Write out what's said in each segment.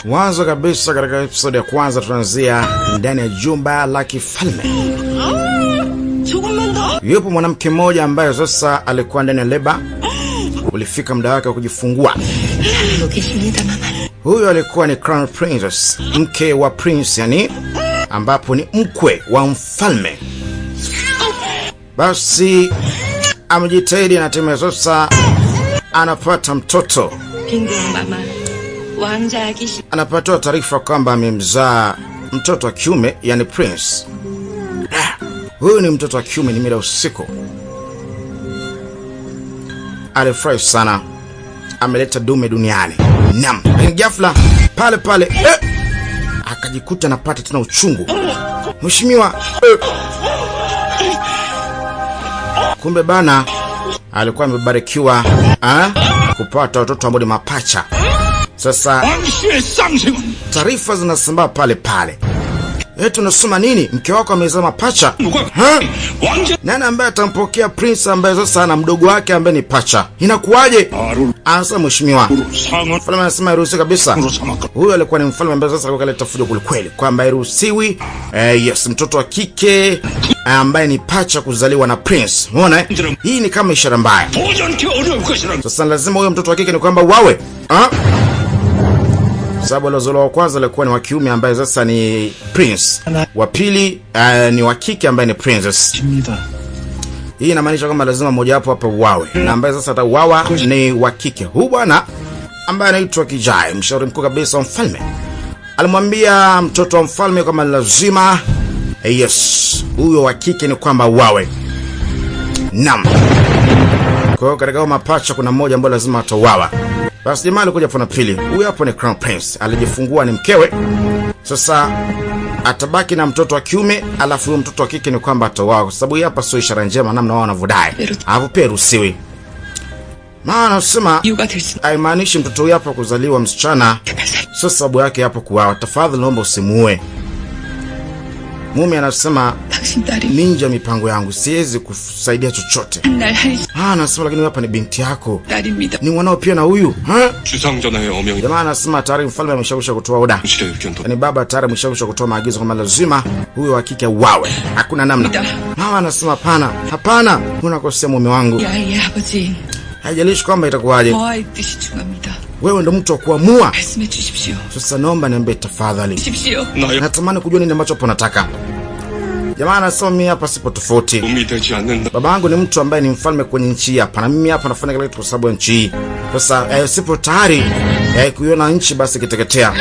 Mwanzo kabisa katika episode ya kwanza tunaanzia ndani ya jumba la kifalme. Yupo mwanamke mmoja ambaye sasa alikuwa ndani ya leba. Ulifika muda wake wa kujifungua. Huyo alikuwa ni Crown Princess, mke wa prince, yani ambapo ni mkwe wa mfalme. Basi amejitahidi na timu sasa anapata mtoto. Anapata taarifa kwamba amemzaa mtoto wa kiume, yani prince. Huyu ni mtoto wa kiume, ni mida usiku. Alifurahi sana, ameleta dume duniani. Naam, ghafla pale akajikuta anapata tena uchungu. Mheshimiwa, kumbe bana alikuwa amebarikiwa kupata watoto ambao ni mapacha. Sasa taarifa zinasambaa pale. Tunasema nini? Mke wako amezaa mapacha? Nani ambaye atampokea prince ambaye sasa ana mdogo wake ambaye ni pacha? Inakuwaje? Anasema mheshimiwa, mfalme anasema iruhusiwi kabisa. Huyo alikuwa ni mfalme ambaye sasa alikuwa kaleta fujo kweli kwamba iruhusiwi mtoto wa kike ambaye ni pacha kuzaliwa na prince. Unaona? Hii ni kama ishara mbaya. Sasa lazima huyo mtoto wa kike ni kwamba wawe sababu alozolo wa kwanza alikuwa ni wa kiume ambaye sasa ni prince. Wa pili ni wa kike ambaye ni princess. Hii inamaanisha kwamba lazima mmoja wapo hapa uawe. Na ambaye sasa atauawa ni wa kike. Huyu bwana ambaye anaitwa Kijai, mshauri mkuu kabisa wa mfalme, alimwambia mtoto wa mfalme kwamba lazima huyo wa kike ni kwamba uawe. Naam. Kwa hiyo katika mapacha kuna mmoja ambaye lazima atauawa. Basi jamaa alikuja kwa pili. Huyu hapo ni Crown Prince, alijifungua ni mkewe. Sasa atabaki na mtoto wa kiume, alafu huyo mtoto wa kike ni kwamba atauawa, kwa sababu hapa sio ishara njema namna wao wanavodai. Hapo pia ruhusiwi. Maana anasema haimaanishi mtoto huyu hapa kuzaliwa msichana sio sababu yake hapo kuuawa. Tafadhali naomba usimuue. Mume anasema ninja mipango yangu, siwezi kusaidia chochote. Anasema lakini hapa ni binti yako, ni mwanao pia na huyu. Jamaa anasema tayari mfalme ameshawisha kutoa oda, yani baba tayari ameshawisha kutoa maagizo kwamba lazima huyo wa kike uawe, hakuna namna. Anasema hapana, unakosea mume wangu. Haijalishi kwamba itakuwaje, wewe ndo mtu wa kuamua. Sasa naomba niambie tafadhali, natamani kujua nini ambacho hapo nataka. Jamaa anasema mimi hapa sipo tofauti. Babangu ni mtu ambaye ni mfalme kwenye nchi hapa, na mimi hapa nafanya kila kitu kwa sababu ya nchi hii. Sasa sipo tayari kuiona nchi basi kiteketea,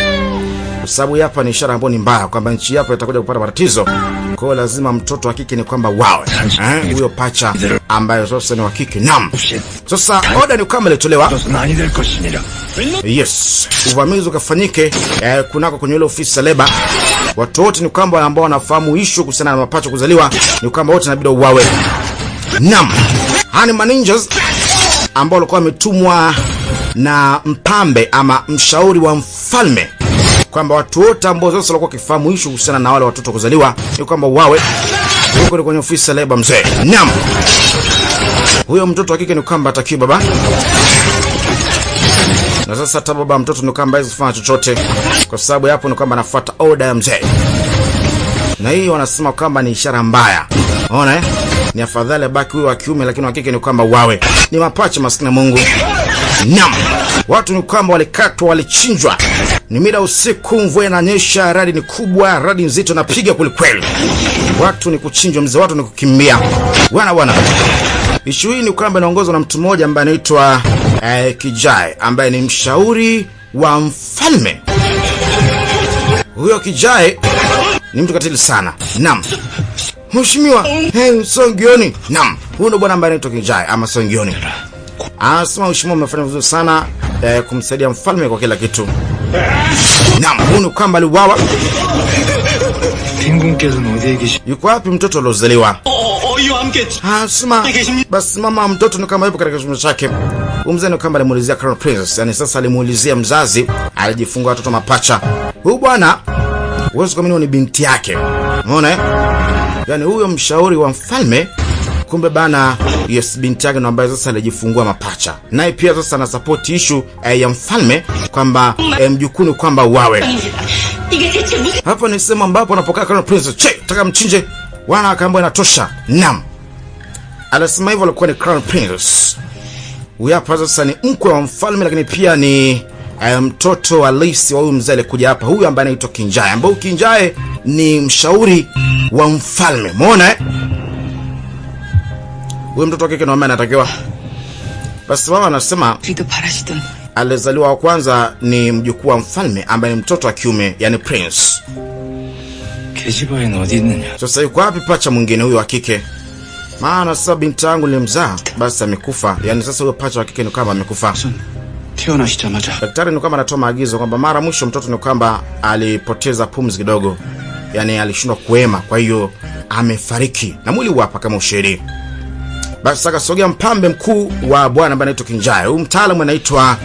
kwa sababu hapa ni ishara ambayo ni mbaya kwamba nchi hapa itakuja kupata matatizo. Kwa hiyo lazima mtoto wa kike ni kwamba wawe huyo pacha ambaye sasa ni wa kike. Naam. Sasa oda ni kama ilitolewa. Uvamizi ukafanyike kunako kwenye ile ofisi ya leba. Watu wote ni kwamba ambao wanafahamu issue kuhusiana na mapacha kuzaliwa ni kwamba wote inabidi uwawe. Naam. Hani ninjas ambao walikuwa wametumwa na mpambe ama mshauri wa mfalme, kwamba watu wote ambao sasa walikuwa kifahamu issue kuhusiana na wale watoto kuzaliwa ni kwamba uwawe. Huko ni kwenye ofisi ya leba mzee. Naam. Huyo mtoto wa kike ni kwamba atakiwa baba. Na sasa hata baba mtoto ni kwamba hawezi kufanya chochote, kwa sababu hapo ni kwamba anafuata order ya mzee. Na hii wanasema kwamba ni ishara mbaya. Unaona ni afadhali baki huyo wa kiume, lakini wa kike ni kwamba wawe. Ni mapacha maskini Mungu. Naam. Watu ni kwamba walikatwa, walichinjwa. Ni mida usiku, mvua inanyesha, radi ni kubwa, radi nzito napiga kweli. Watu ni kuchinjwa mzee, watu ni kukimbia. Bwana. Ishu hii ni kwamba inaongozwa na mtu mmoja ambaye anaitwa Kijai, ambaye ni mshauri wa mfalme. Huyo Kijai ni mtu katili sana. Naam. Mheshimiwa, Songioni. Naam. Huyo ndo bwana ambaye anaitwa Kijai ama Songioni. Anasema mheshimiwa, umefanya vizuri sana kumsaidia mfalme kwa kila kitu. Naam, huyo kwamba aliuawa. Yuko wapi mtoto aliozaliwa? Anasema basi mama mtoto ni kama yupo katika chumba chake. Mzee ni kama alimuulizia Crown Princess, yani sasa alimuulizia mzazi alijifungua watoto mapacha. Huyu bwana uwezo kama ni binti yake. Unaona yani huyo mshauri wa mfalme kumbe bana, yes, binti yake ndo ambaye sasa alijifungua mapacha. Naye pia sasa ana support issue ya mfalme kwamba mjukuu kwamba wawe. Hapo ni sema ambapo anapokaa Crown Prince, taka mchinje. Wana akaambia inatosha. Naam. Alisema hivyo alikuwa ni Crown Prince. Huyu hapa sasa ni mkwe wa mfalme, lakini pia ni mtoto wa Lisi wa huyu mzee alikuja hapa, huyu ambaye anaitwa Kinjae, ambaye Kinjae ni mshauri wa mfalme. Umeona huyu mtoto wake kinaomba anatakiwa. Basi mama anasema alizaliwa wa kwanza ni mjukuu wa mfalme ambaye ni mtoto wa kiume, yani prince. Sasa yuko wapi pacha mwingine huyo wa kike? Maana sasa binti yangu nilimzaa basi amekufa. Yani sasa huyo pacha wa kike ni kama amekufa. Daktari ni kama anatoa maagizo kwamba mara mwisho mtoto ni kwamba alipoteza pumzi kidogo. Yani alishindwa kuhema, kwa hiyo amefariki. Na mwili hapa kama ushahidi. Basi akasogea mpambe mkuu wa bwana ambaye anaitwa Kinjae. Huyu mtaalamu anaitwa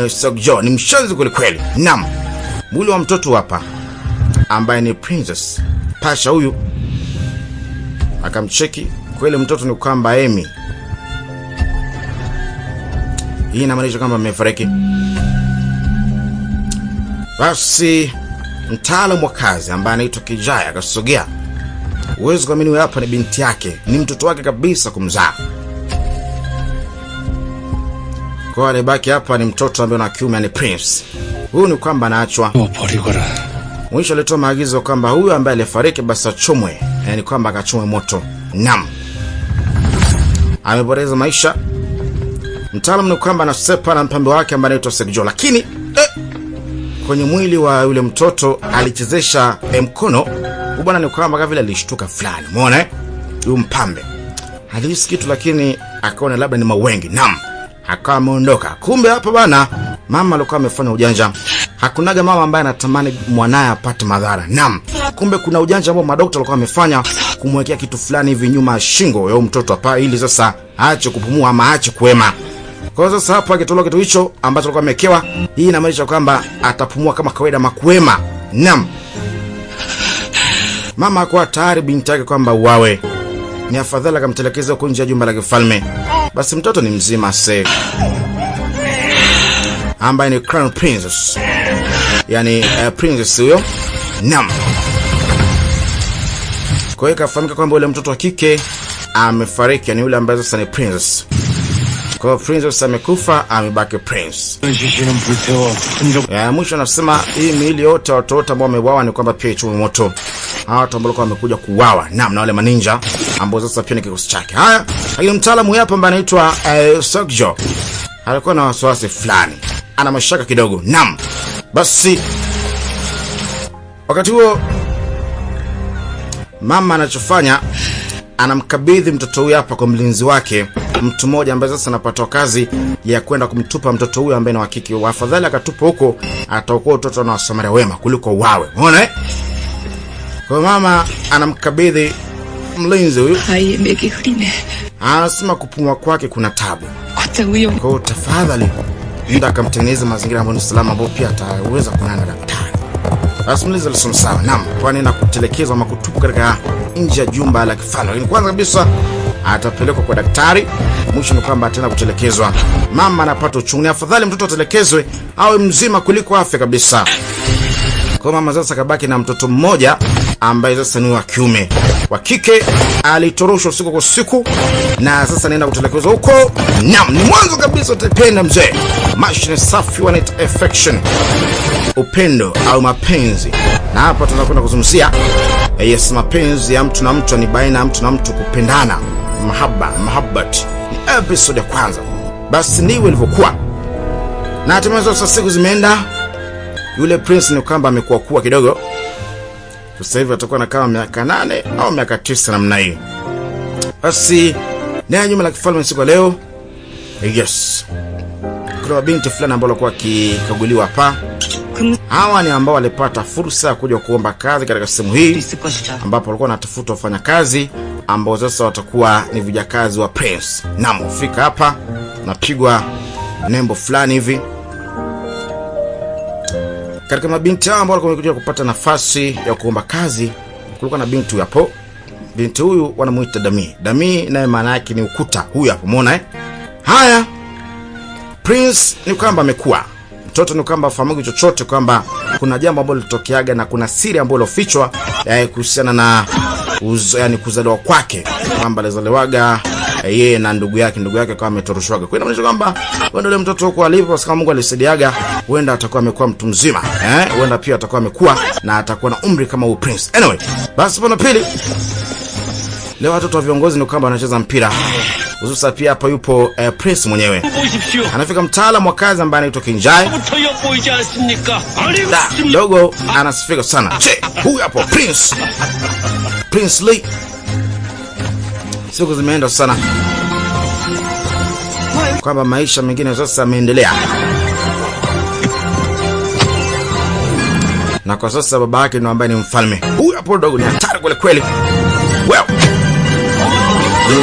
Sokjo, ni mshenzi kweli kweli. Naam. Mwili wa mtoto hapa ambaye ni princess. Pasha huyu akamcheki, kweli mtoto ni kwamba Emi. Hii inamaanisha kwamba amefariki. Basi mtaalamu wa kazi ambaye anaitwa Kinjae akasogea. Uwezo kuamini huyu hapa ni binti yake, ni mtoto wake kabisa kumzaa. Kwa alibaki hapa ni mtoto ambaye na kiume ni prince. Huyu ni kwamba anaachwa. Mwisho alitoa maagizo kwamba huyu ambaye alifariki basi achomwe, yani kwamba akachomwe moto. Naam. Amepoteza maisha. Mtaalamu ni kwamba anasepa na mpambe wake ambaye anaitwa Sekjo, lakini kwenye mwili wa yule mtoto alichezesha mkono. Bwana ni kwamba kama vile alishtuka fulani. Umeona huyu mpambe halisi kitu, lakini akaona labda ni mawengi. Naam. Akawa ameondoka. Kumbe hapa bana mama alikuwa amefanya ujanja. Hakunaga mama ambaye anatamani mwanae apate madhara. Naam. Kumbe kuna ujanja ambao madaktari walikuwa wamefanya kumwekea kitu fulani hivi nyuma shingo ya mtoto hapa ili sasa aache kupumua ama aache kuhema. Kwa hiyo sasa hapa akitolewa kitu hicho ambacho alikuwa amewekewa, hii inamaanisha kwamba atapumua kama kawaida makuhema. Naam. Mama kwa tayari binti yake kwamba uawe. Ni afadhali akamtelekeza huko nje ya jumba la kifalme. Basi mtoto ni mzima sasa. Ambaye ni Crown Princess. Yani princess huyo. Naam. Kwa hiyo kafahamika kwamba yule mtoto wa kike amefariki, yani yule ambaye sasa ni princess. Kwa hiyo princess amekufa, amebaki prince. Mwisho anasema hii miili yote watu wote ambao wameuawa ni kwamba pia ichomwe moto. Hawa watu ambao wamekuja kuuawa, naam, na wale maninja ambao sasa pia ni kikosi chake. Haya, yule mtaalamu hapa ambaye anaitwa Sokjo alikuwa na wasiwasi fulani, ana mashaka kidogo. Naam. Basi wakati huo mama anachofanya anamkabidhi mtoto huyu hapa kwa mlinzi wake, mtu mmoja ambaye sasa anapata kazi ya kwenda kumtupa mtoto huyu ambaye ni wa kike. Afadhali akatupa huko, ataokoa mtoto na Wasamaria wema kuliko wawe. Unaona Kwa mama anamkabidhi mlinzi huyu. Anasema kupumua kwake kuna tabu. Kwa tafadhali ndio akamtengeneza mazingira ambayo ni salama, ambapo pia ataweza kuonana na daktari. Basi mlinzi alisema sawa. Naam, kwani anaenda kutelekezwa ama kutupwa katika nje ya jumba la kifalme. Lakini kwanza kabisa atapelekwa kwa daktari. Mwisho ni kwamba ataenda kutelekezwa. Mama anapata uchungu. Afadhali mtoto atelekezwe awe mzima kuliko afya kabisa. Kwa mama sasa kabaki na mtoto mmoja ambaye sasa ni wa kiume. Wa kike alitoroshwa usiku kwa siku na sasa anaenda kutelekezwa huko. Naam, ni mwanzo kabisa utapenda mzee. Mashine safi wanaita affection. Upendo au mapenzi. Na hapa tunakwenda kuzungumzia yes, mapenzi ya mtu na mtu, ni baina ya mtu na mtu kupendana. Mahabbat. Ni episode ya kwanza. Basi ndivyo ilivyokuwa. Na hatimaye sasa siku zimeenda. Yule prince ni kwamba amekuwa kidogo. Sasa hivi atakuwa na kama miaka 8 au miaka 9 namna hiyo. Basi ndani ya jumba la kifalme siku leo, yes, kuna binti fulani ambao walikuwa kikaguliwa hapa. Hawa ni ambao walipata fursa ya kuja kuomba kazi katika sehemu hii, ambapo walikuwa wanatafuta wafanyakazi ambao sasa watakuwa ni vijakazi wa prince. Naam, ufika hapa napigwa nembo fulani hivi. Katika mabinti hao ambao walikuwa wamekuja kupata nafasi ya kuomba kazi, kulikuwa na binti hapo binti huyu wanamuita Dami. Dami naye maana yake ni ukuta. Huyu hapo umeona Haya, Prince ni kwamba amekuwa mtoto, ni kwamba afahamu chochote kwamba kuna jambo ambalo litokeaga na kuna siri ambayo ilifichwa kuhusiana na yani kuzaliwa kwake, kwamba alizaliwaga yeye na ndugu yake kama ametoroshwaga. Kwa hiyo kwamba ndio mtoto huko alipo, kama Mungu alisaidiaga, huenda atakuwa amekuwa mtu mzima, huenda pia atakuwa amekuwa na atakuwa na umri kama huyu Prince. Anyway, basi pana pili, leo watoto wa viongozi ni kwamba wanacheza mpira. Hususa pia hapa yupo Prince mwenyewe. Anafika mtaalamu wa kazi ambaye anaitwa Kinjai. Dogo anasifika sana. Che, huyu hapo Prince Lee. Siku zimeenda sana, kwamba maisha mengine sasa yameendelea. Na kwa sasa baba yake ndio ambaye ni mfalme. Huyu hapo dogo ni hatari kweli kweli. Well,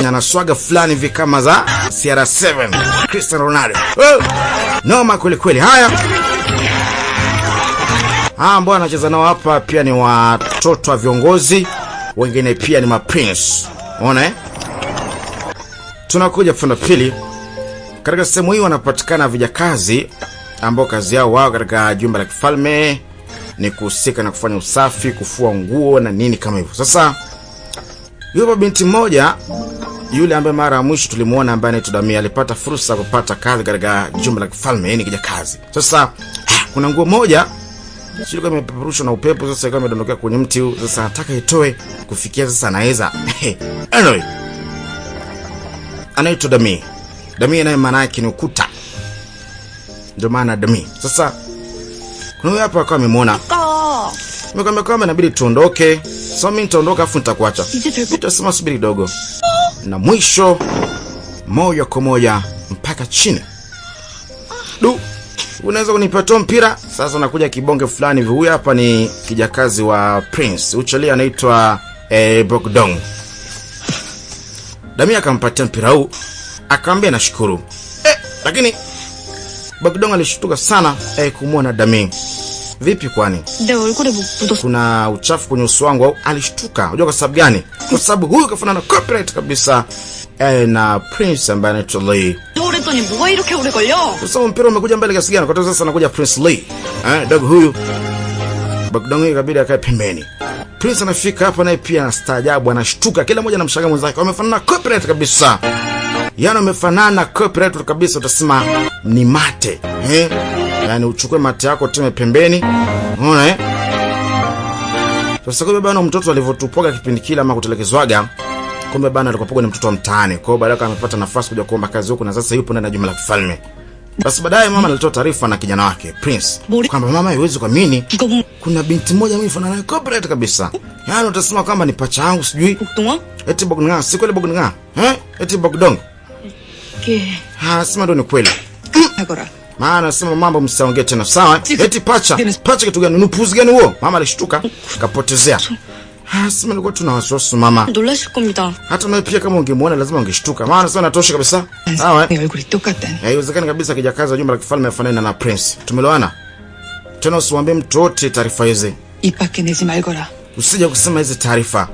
anaswaga fulani hivi kama za CR7 Cristiano Ronaldo. Noma kweli kweli. Haya, ambao anacheza nao hapa pia ni watoto wa viongozi, wengine pia ni maprince. Unaona Tunakuja funa pili. Katika sehemu hii wanapatikana vijakazi ambao kazi yao wao katika jumba la kifalme ni kuhusika na kufanya usafi, kufua nguo na nini kama hivyo. Sasa yupo binti mmoja yule ambaye mara ya mwisho tulimuona ambaye anaitwa Dami, alipata fursa kupata kazi katika jumba la kifalme, yani kijakazi. Sasa kuna nguo moja sio kama imepeperushwa na upepo, sasa kama imedondokea kwenye mti huu, sasa nataka itoe kufikia sasa anaweza. Anyway, anaitwa Dami. Dami naye maana yake ni ukuta, ndio maana Dami. Sasa kuna huyu hapa akawa amemuona, nimekwambia kwamba inabidi tuondoke. So mimi nitaondoka afu nitakuacha. Nitasema subiri kidogo. Na mwisho moja kwa moja mpaka chini. Unaweza kunipatia mpira? Sasa nakuja kibonge fulani hivi. Huyu hapa ni kijakazi wa Prince. Uchalia anaitwa Bogdong. Dami akampatia mpira huu, akamwambia nashukuru. Lakini Bogdong alishtuka sana kumuona Dami. Vipi kwani? Kuna uchafu kwenye uso wangu au? Alishtuka. Unajua kwa sababu gani? Kwa sababu huyu kafanana copyright kabisa na Prince ambaye anaitwa Lee. Sasa mpira umekuja mbele kiasi gani? Kwa sababu sasa anakuja Prince Lee. Dogo huyu Bogdong ikabidi akae pembeni. Prince anafika hapa naye pia anastaajabu, anashtuka. Kila mmoja anamshangaa mwenzake. Wamefanana copyright kabisa. Yaani wamefanana copyright kabisa, utasema ni mate. Yaani uchukue mate yako tume pembeni. Unaona Sasa kumbe bana mtoto alivyotupoga kipindi kile ama kutelekezwaga, kumbe bana alikuwa ni mtoto wa mtaani. Kwa hiyo baadaye amepata nafasi kuja kuomba kazi huko na sasa yupo ndani ya jumba la kifalme. Basi baadaye mama alitoa taarifa na kijana wake Prince kwamba mama haiwezi kuamini kuna binti moja mimi fanana naye copyright kabisa. Yaani utasema kwamba ni pacha yangu sijui. Eti Bogdong, si kweli Bogdong? Eti Bogdong. Sema ndo ni kweli. Maana sema mambo msiongee tena, sawa? Eti pacha kitu gani? Unupuzi gani huo? Mama alishtuka, kapotezea. Sema nilikuwa tuna wasiwasi mama. Hata mimi pia kama ungemuona lazima ungeshtuka. Maana sasa natosha kabisa. Sawa? Haiwezekani kabisa kijakazi wa jumba la kifalme afanane na Prince. Tumeelewana? Tena usiwaambie mtu wote taarifa hizi. Usije kusema hizi taarifa.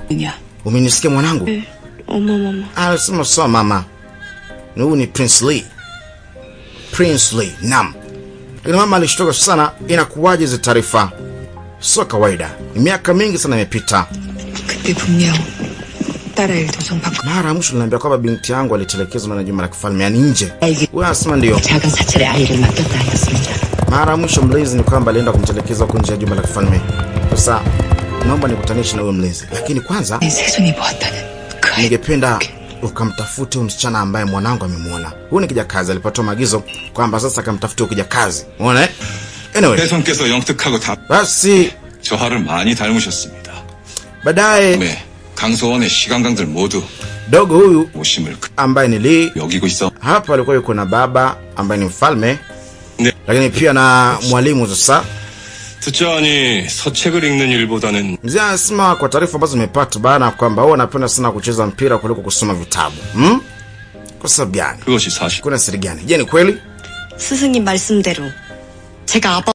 Umenisikia mwanangu? Mama. Sema sawa mama. Huyu ni Prince Lee. Prince Lee, naam. Lakini mama alishtuka sana, inakuwaje hizo taarifa? Sio kawaida. Miaka mingi sana imepita. Mara mwisho niliambia kwamba binti yangu alitelekezwa na jumba la kifalme, yani nje. Wewe unasema ndio. Mara mwisho mlezi ni kwamba alienda kumtelekeza huko nje ya jumba la kifalme. Sasa naomba nikutanishe na huyo mlezi. Lakini kwanza ningependa ukamtafute huyo msichana ambaye mwanangu amemuona. Huyu ni kijakazi, alipatoa maagizo kwamba sasa akamtafute huyo kijakazi. Unaona? Anyway. basi 저하를 많이 닮으셨습니다. baadaye 네, 강소원의 시강강들 모두 dogo huyu 모심을 ambaye ni Lee 여기고 있어. hapa alikuwa yuko na baba ambaye ni mfalme, 네. lakini pia na mwalimu. Sasa 듣자하니 서책을 읽는 일보다는 mzee anasema kwa taarifa ambazo nimepata bana kwamba wao wanapenda sana kucheza mpira kuliko kusoma vitabu. Kwa sababu gani? 그것이 사실. Kuna siri gani? Je, ni kweli? 스승님 말씀대로 제가 아빠